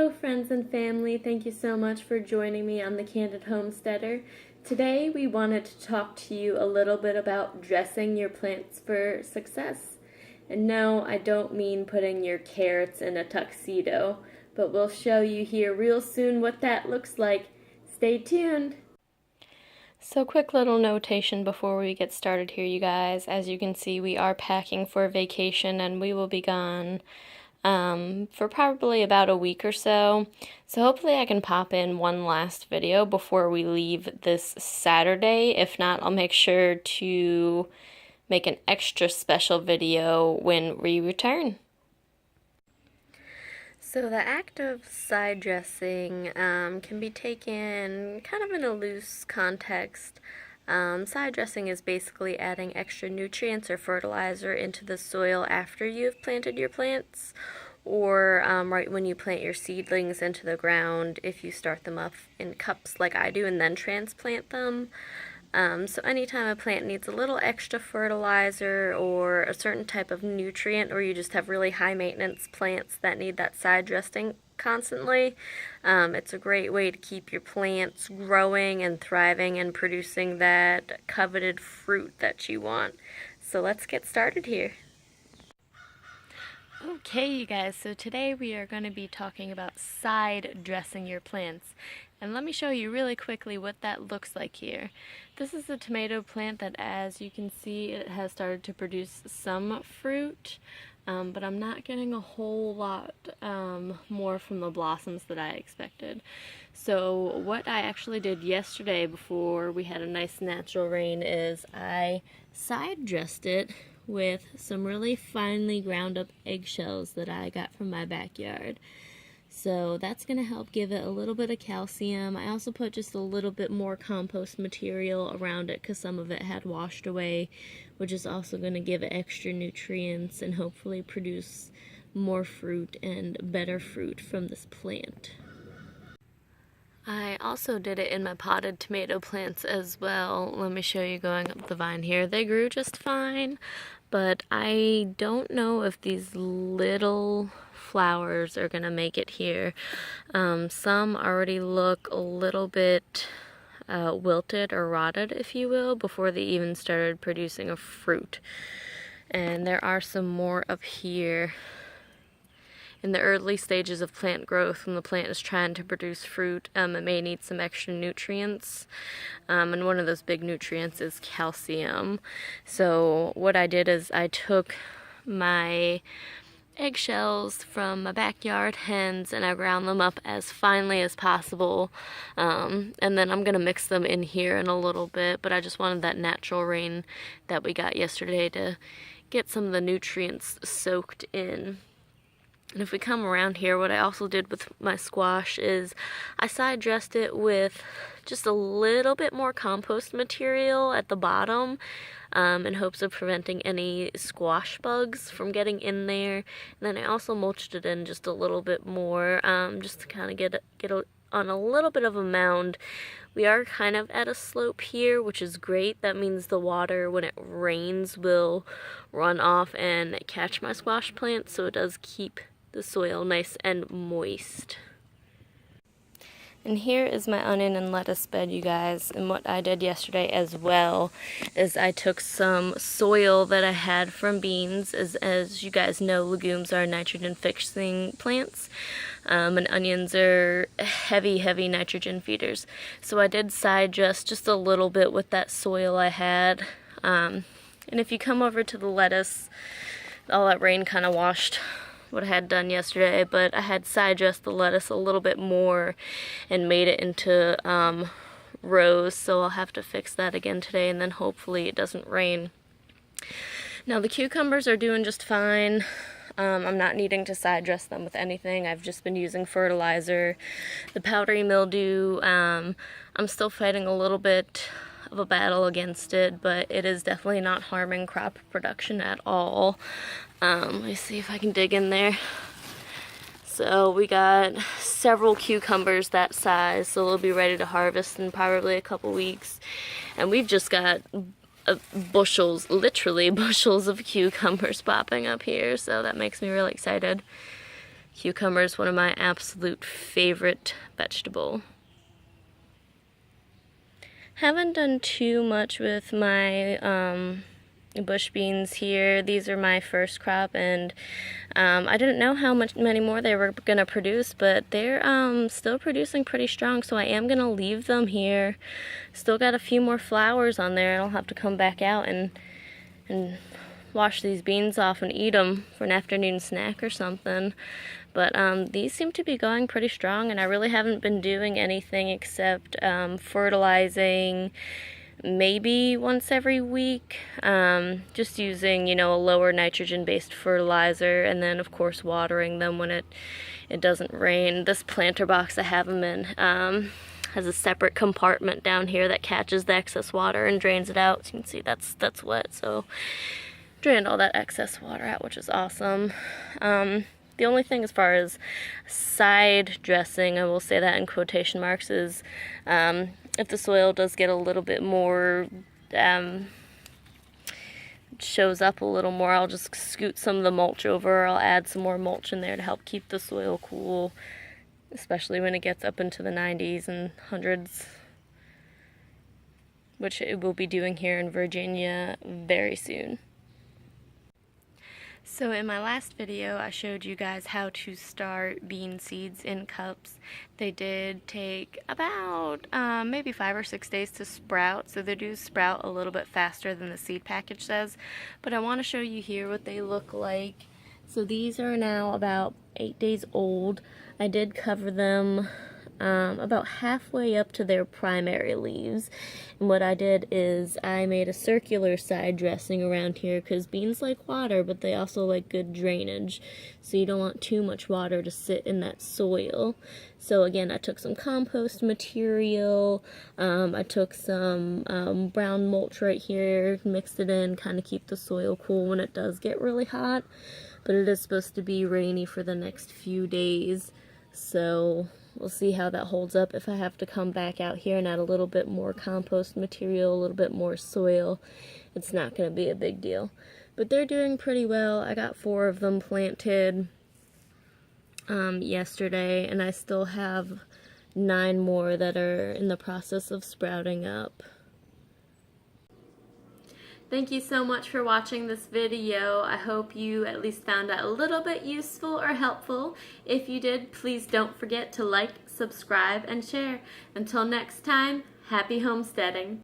Hello friends and family, thank you so much for joining me on The Candid Homesteader. Today we wanted to talk to you a little bit about dressing your plants for success. And no, I don't mean putting your carrots in a tuxedo, but we'll show you here real soon what that looks like. Stay tuned! So quick little notation before we get started here, you guys. As you can see, we are packing for vacation and we will be gone for probably about a week or so. So hopefully I can pop in one last video before we leave this Saturday. If not, I'll make sure to make an extra special video when we return. So the act of side dressing can be taken kind of in a loose context. Side dressing is basically adding extra nutrients or fertilizer into the soil after you've planted your plants, or right when you plant your seedlings into the ground if you start them up in cups like I do and then transplant them. So anytime a plant needs a little extra fertilizer or a certain type of nutrient, or you just have really high maintenance plants that need that side dressing constantly, it's a great way to keep your plants growing and thriving and producing that coveted fruit that you want. So let's get started here. Okay, you guys, so today we are going to be talking about side dressing your plants. And let me show you really quickly what that looks like here. This is a tomato plant that, as you can see, it has started to produce some fruit, but I'm not getting a whole lot more from the blossoms that I expected. So what I actually did yesterday before we had a nice natural rain is I side dressed it with some really finely ground up eggshells that I got from my backyard. So that's going to help give it a little bit of calcium. I also put just a little bit more compost material around it because some of it had washed away, which is also going to give it extra nutrients and hopefully produce more fruit and better fruit from this plant. I also did it in my potted tomato plants as well. Let me show you going up the vine here. They grew just fine, but I don't know if these little flowers are gonna make it here. Some already look a little bit wilted or rotted, if you will, before they even started producing a fruit. And there are some more up here in the early stages of plant growth when the plant is trying to produce fruit. It may need some extra nutrients, and one of those big nutrients is calcium. So what I did is I took my eggshells from my backyard hens and I ground them up as finely as possible, and then I'm gonna mix them in here in a little bit, but I just wanted that natural rain that we got yesterday to get some of the nutrients soaked in. And if we come around here, what I also did with my squash is I side dressed it with just a little bit more compost material at the bottom, in hopes of preventing any squash bugs from getting in there. And then I also mulched it in just a little bit more, just to kind of get on a little bit of a mound. We are kind of at a slope here, which is great. That means the water, when it rains, will run off and catch my squash plant, so it does keep the soil nice and moist. And here is my onion and lettuce bed, you guys. And what I did yesterday as well is I took some soil that I had from beans. As you guys know, legumes are nitrogen fixing plants, and onions are heavy nitrogen feeders. So I did side dress just a little bit with that soil I had. And if you come over to the lettuce, all that rain kind of washed what I had done yesterday, but I had side dressed the lettuce a little bit more and made it into rows, so I'll have to fix that again today, and then hopefully it doesn't rain. Now the cucumbers are doing just fine. I'm not needing to side dress them with anything. I've just been using fertilizer. The powdery mildew, I'm still fighting a little bit of a battle against it, but it is definitely not harming crop production at all. Let me see if I can dig in there. So we got several cucumbers that size, so they'll be ready to harvest in probably a couple weeks. And we've just got bushels, literally bushels of cucumbers popping up here, so that makes me really excited. Cucumber is one of my absolute favorite vegetable. Haven't done too much with my bush beans here. These are my first crop, and I didn't know how many more they were gonna produce, but they're still producing pretty strong, so I am gonna leave them here. Still got a few more flowers on there. I'll have to come back out and wash these beans off and eat them for an afternoon snack or something. But these seem to be going pretty strong, and I really haven't been doing anything except fertilizing maybe once every week, just using, you know, a lower nitrogen-based fertilizer, and then of course watering them when it doesn't rain. This planter box I have them in has a separate compartment down here that catches the excess water and drains it out. So you can see that's wet, so drained all that excess water out, which is awesome. The only thing as far as side dressing, I will say that in quotation marks, is if the soil does get a little bit more, shows up a little more, I'll just scoot some of the mulch over. I'll add some more mulch in there to help keep the soil cool, especially when it gets up into the 90s and 100s, which it will be doing here in Virginia very soon. So in my last video, I showed you guys how to start bean seeds in cups. They did take about maybe 5 or 6 days to sprout, so they do sprout a little bit faster than the seed package says. But I want to show you here what they look like. So these are now about 8 days old. I did cover them about halfway up to their primary leaves, and what I did is I made a circular side dressing around here, because beans like water, but they also like good drainage, so you don't want too much water to sit in that soil. So again, I took some compost material, I took some brown mulch right here, mixed it in, kind of keep the soil cool when it does get really hot, but it is supposed to be rainy for the next few days, so we'll see how that holds up. If I have to come back out here and add a little bit more compost material, a little bit more soil, it's not going to be a big deal. But they're doing pretty well. I got 4 of them planted yesterday, and I still have 9 more that are in the process of sprouting up. Thank you so much for watching this video. I hope you at least found that a little bit useful or helpful. If you did, please don't forget to like, subscribe, and share. Until next time, happy homesteading.